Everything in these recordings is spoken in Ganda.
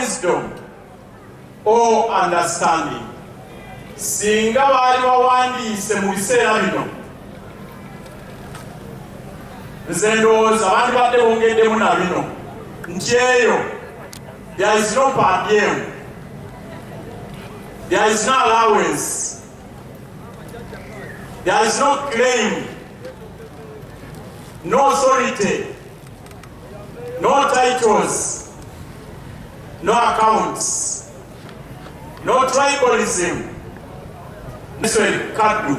wisdom or understanding. Singa bali bawandiise mu biseera bino, nze ndowooza bandibadde bongeddemu na bino nti eyo there is no per diem, there is no allowance, there is no claim, no authority, no titles, no accounts, no tribalism. Kaddu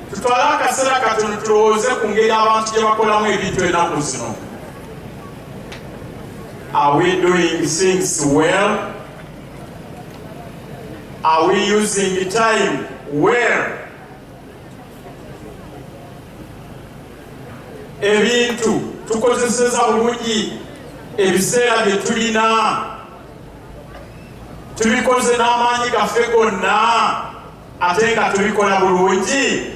tutwala akaseera katono tulowooze ku ngeri abantu gye bakolamu ebintu ennaku zino. Are we doing things well? Are we using the time well? Ebintu tukozeseza bulungi ebiseera bye tulina, tubikoze n'amaanyi gaffe gonna ate nga tubikola bulungi?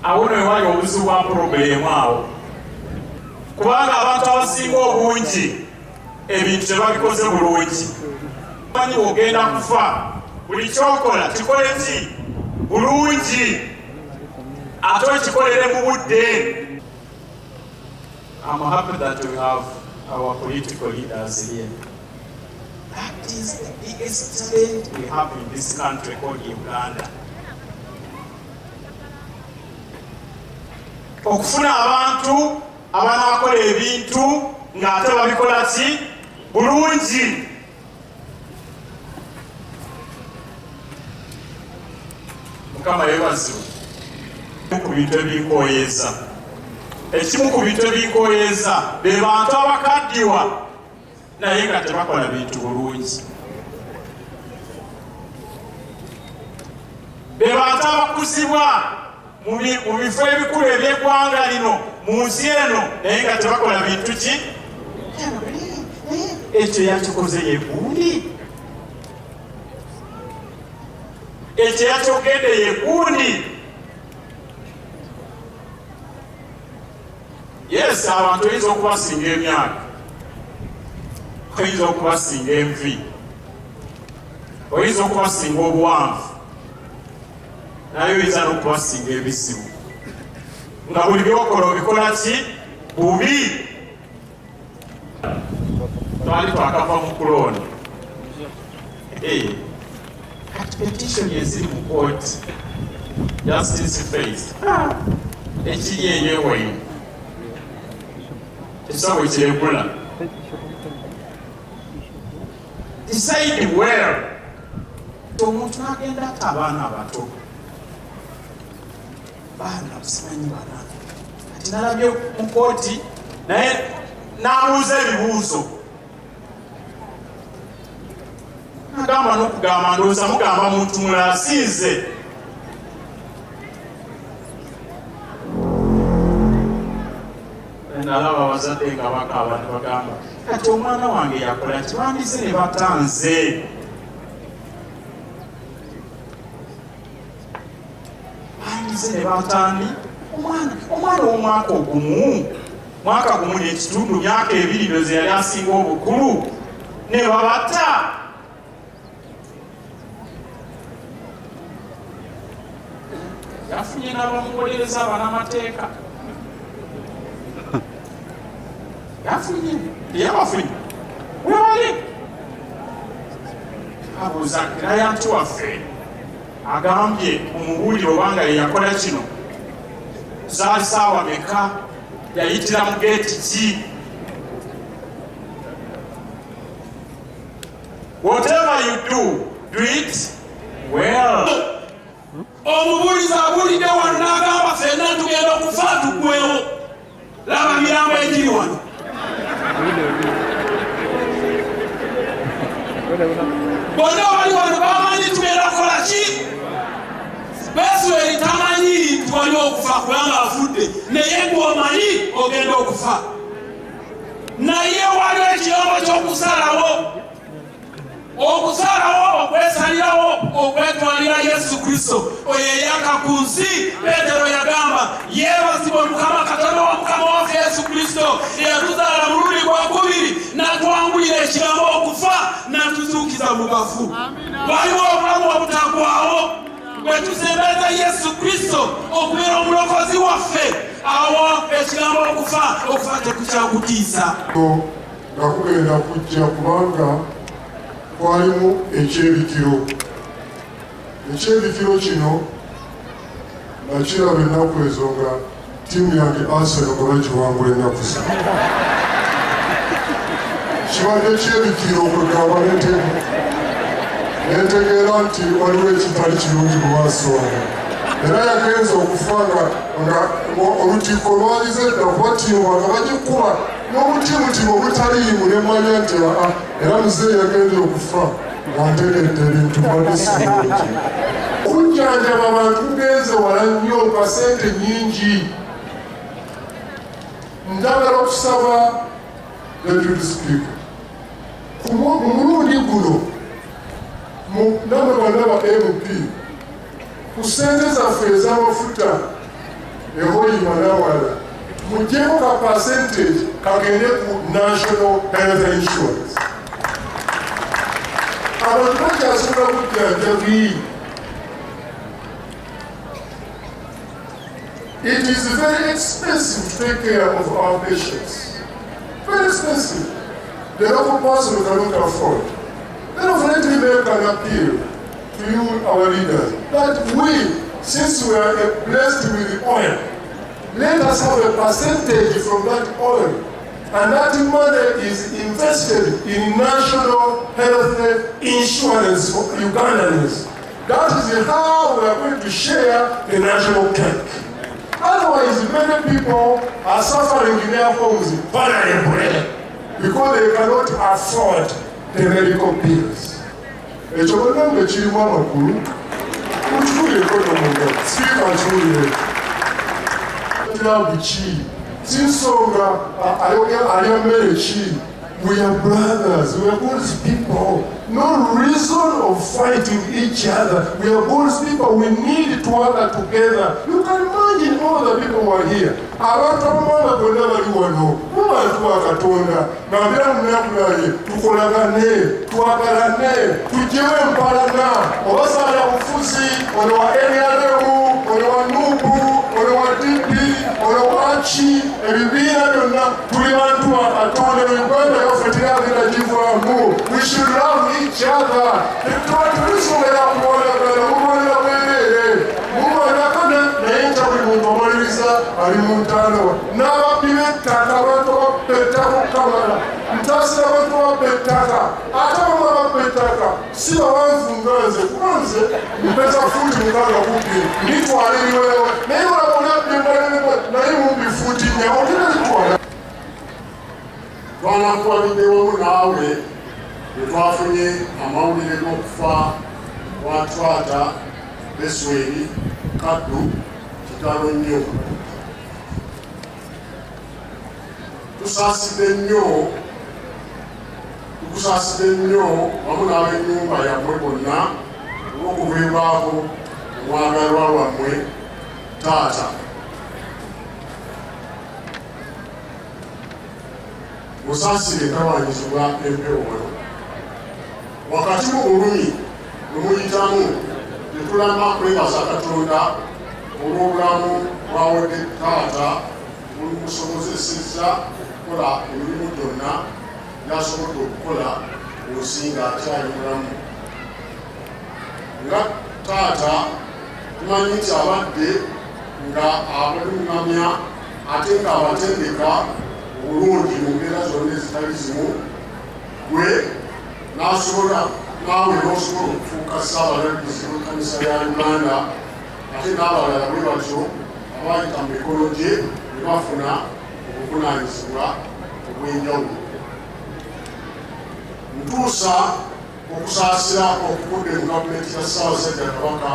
Awo nno ewali obuzibu bwa purobulemu awo, kubanga abantu abasinga obungi ebintu tebabikoze bulungi. Manyi ogenda kufa, buli kyokola kikole ki bulungi ate okikolere mu budde. I'm happy that we have our political leaders here. That is the biggest talent we have in this country called Uganda. Okufuna abantu abanaakola ebintu ng'ate babikola ki bulungi. Mukama yeebazibwe. Ku bintu ebinkoyeeza, ekimu ku bintu ebinkoyeeza be bantu abakaddiwa naye nga tebakola bintu bulungi. Be bantu abakuzibwa mu bifo ebikulu eby'eggwanga lino mu nsi eno naye nga tebakola bintu ki? Ekyo yakikoze ye gundi, ekyo yakyogedde ye gundi. Yes, abantu oyinza okubasinga emyaka, oyinza okubasinga envi, oyinza okubasinga obuwanvu, naye oyinza n'okubasinga ebizibu, nga buli byokola obikola ki bubi. Twali twakava mu kulonda kati petition eziri mu kooti justice face ekiri eyeweyo ekisabo kiregula decide well. Omuntu n'agenda ate abaana abato, baana busimanyi bana, kati nalabye mu kooti naye n'abuuza ebibuuzo, agamba n'okugamba ndowooza mugamba muntu mulala asinze. Nalaba abazadde nga bakaaba ne bagamba kati omwana wange yakola ki, bandize ne batanze. Bandize ne batandi omwana w'omwaka ogumu, mwaka gumu n'ekitundu, myaka ebiri ndoze yali asinga obukulu, ne babata. Yafunye n'abamuwolereza abanamateeka, yafunye yabafunye webali. Abuuza kirayanti waffe agambye omubulire obanga yeyakola kino, zaali saawa meka, yayitira mu geeti ki? Whatever you do it well. Omubuulizi abuulidde wano n'agamba ffenna tugenda okufa tuggwewo, laba mirambo egiri wano. Bonna abali wano bamanyi tugenda kukola ki? Beesweri tamanyi nti wali okufa kubanga afudde, naye gw'omanyi ogenda okufa. Naye waliwo ekiyombo ky'okusalawo, okusalawo okwesalirawo okwetwalira Yesu Kristo oyo eyaka ku nsi. Petero yagamba yeebazibwe Mukama Katonda wa Mukama waffe Yesu Kristo eyatuzaala mu luli gwa kubi mubafu. Waliwo obulamu obutagwawo bwe tusembeza Yesu Kristo okubeera omulokozi waffe. Awo ekigambo okufa tekukyakutiisa. Nga kugenda kujja kubanga kwalimu ekyebikiro. Ekyebikiro kino nakiraba ennaku ezo nga ttiimu yange Arsenal nga bagiwangula ennaku zino. Kibadde ekyebikiro kwegamba nentegeera nti waliwo ekitali kirungi mu maaso wange. Era yagenza okufa nga olutiiko lwalize edda kuba ttiimu nga bagikuba n'obutiimutimu obutaliimu nemmanya nti era muzeeyi yagenze okufa nga ntegedde ebintu badisimuki. Okujjanjaba abantu kugenze wala nnyo ka ssente nnyingi. Njagala okusaba Deputy Speaker ku mulundi guno namwe bonna ba MP ku ssente zaffe ez'amafuta ehoyima nawala muggyeko ka percentage kagende ku National Health Insurance. Abantu bakyasobola bujjanjabi. It is very expensive to take care of our patients. Very expensive. The local person cannot afford. Therefore, let me make an appeal to you, our leaders, that we, since we are blessed with the oil, let us have a percentage from that oil, and that money is invested in national health insurance for Ugandans. That is how we are going to share the national cake. Otherwise, many people are suffering in their homes because they cannot afford the medical bills. Ekyo bonna nga kirimu amakulu mukikuleko n'omunda siika nkiwulire kirabu ki si nsonga alya mmere ki. We are brothers, we are God's people. No reason of fighting each other. We are God's people. We need to work together. You can imagine all the people who are here. Abantu abamala bonna bali wano mubantu ba Katonda ngambira munakulaye tukolagane twagalane tujjewo empalana obasaala bufuzi ono wa NRM ono wa NUB ono wa DP ono wa ACI ebibiina byonna tuli bantu ba Katonda Uganda yaffe teyagenda givaamu. We should love each other. Tulisomera kuwalagana mubalira bwerere mubalagana naye nta buli muntu omaliriza ali mu ntalo n'ababbi b'ettaka abantu ababba ettaka okukamala ntasira abantu ababba ettaka ate abamu ababba ettaka si bawanvu nga nze kuba nze mpeza fuuti 6 nitwala eriweewe naye olabonabbi naye mumbi fuuti 4 ogenda zitwala. Twanakuwalidde wamu naawe bwe twafunye amawulire g'okufa kwa Twata Besweri Kaddu kitalo nnyo. Tukusaasidde nnyo wamu n'ab'ennyumba yammwe bonna olw'okubeerwako omwagalwa lwammwe Taata. Musaasire entawaanyizibwa empewo wano. Wakati mu bulumi lumuyitamu tetulama kwebaza Katonda olw'obulamu bw'awadde Taata bulumusobozesezza okukola emirimu gyonna gy'asobodde okukola mu nsi ng'akyali mulamu. Nga Taata tumanyi nti abadde nga abalungamya ate ng'abatendeka obulungi mu mbeera zonna ezitali zimu, gwe n'asobola naawe n'osobola okufuuka ssaabalabirizi w'ekkanisa ya Uganda ate n'abalala bwe batyo abaayita mu mikono gye ne bafuna obuvunaanyizibwa obw'enjawulo. Ntuusa okusaasira okuvudde mu gavumenti ya Ssaabasajja Kabaka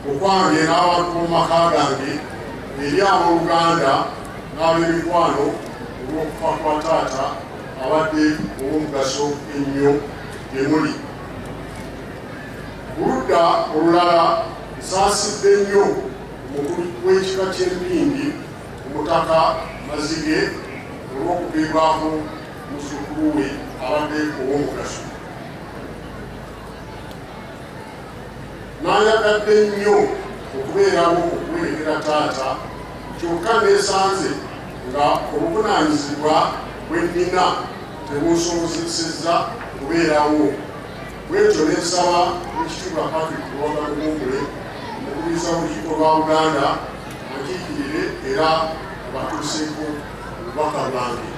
okwange n'abantu mu maka gange eri abooluganda n'ab'emikwano olw'okufa kwa Taata abadde ow'omugaso ennyo gye muli. Ku ludda olulala nsaasidde nnyo omukulu w'ekika ky'Empindi Omutaka Mazige olw'okupimbako muzzukulu we abadde ow'omugaso. N'ayagadde nnyo okubeerawo okuwerekera taata, kyokka neesanze nga obuvunaanyizibwa bwe nnina tebunsobozesezza kubeerawo. Bwetyo ne nsaba ekitiibwa Patrick Luwaga Luwumbule, omukubiriza w'olukiiko lwa Buganda, ankiikirire era batuuseeko obubaka bwange.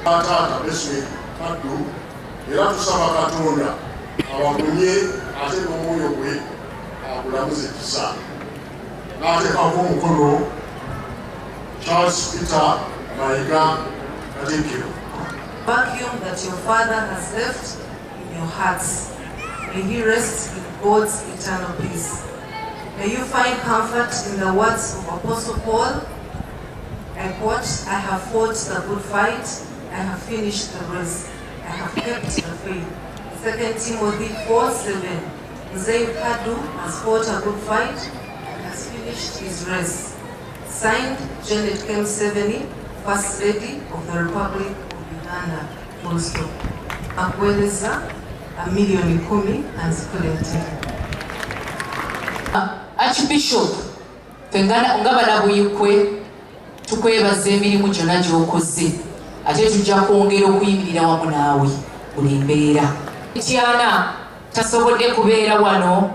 Taata Besweg Kaddu, era tusaba Katonda abamunye ate n'omwoyo gwe agulamuze kisa. N'ateekako omukono Charles Peter Mayiga Katikkiro. Vacuum that your father has left in your hearts. May he rest in God's eternal peace. May you find comfort in the words of Apostle Paul. I quote, "I have fought the good fight, I have finished the race, I have kept the faith." 2 Timothy 4:7. Mzee Kaddu has fought a good fight and has finished his race. Signed, Janet Museveni, First Lady of the Republic of Uganda. Full stop. Akueleza milioni 10 azikuletea. Archbishop, fengana ngabala buyikwe tukwebaza emirimu gyonna gy'okoze, ate tujja kwongera okuyimirira wamu naawe buli mbeera. Tiana tasobodde kubeera wano,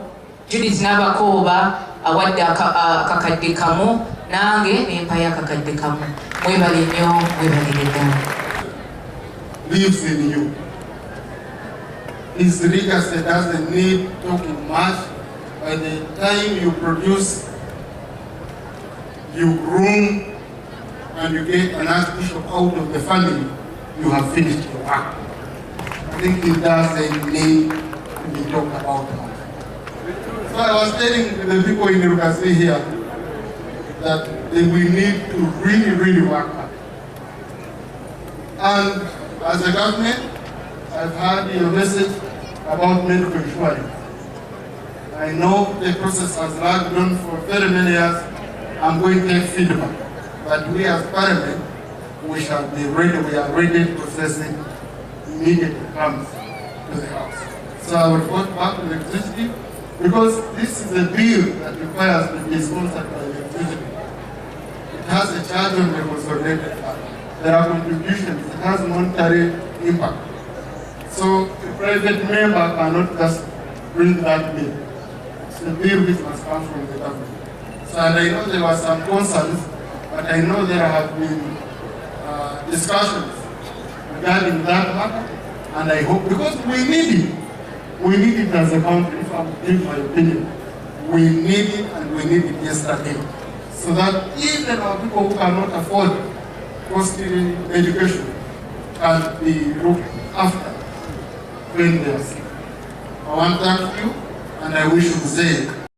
Judith Nabakooba awadde akakadde kamu, nange nempayo akakadde kamu. Mwebale nnyo, mwebalire ddala. Lives in you. His legacy doesn't need talking much. By the time you produce, you groom, and you get an archbishop out of the family, you have finished your work. I think it doesn't need to be talked about much. So I was telling the people in Rukasi here that we need to really work hard. And as a government, I've heard your message about medical insurance. I know the process has dragged on for very many years. I'm going to take feedback. But we as Parliament, we shall be ready, we are ready to process it immediately it comes to the House. So I will report back to the executive, because this is a bill that requires to be sponsored by the executive. It has a charge on the consolidated fund. There are contributions, it has monetary impact. So a private member cannot just bring that bill. It's a bill which must come from the government. So and I know there were some concerns, but I know there have been discussions regarding that matter, and I hope, because we need it as a country, if I'm giving my opinion, we need it, and we need it yesterday, so that even our people who cannot afford costly education can be looked after when they are sick. I want to thank you, and I wish you the same.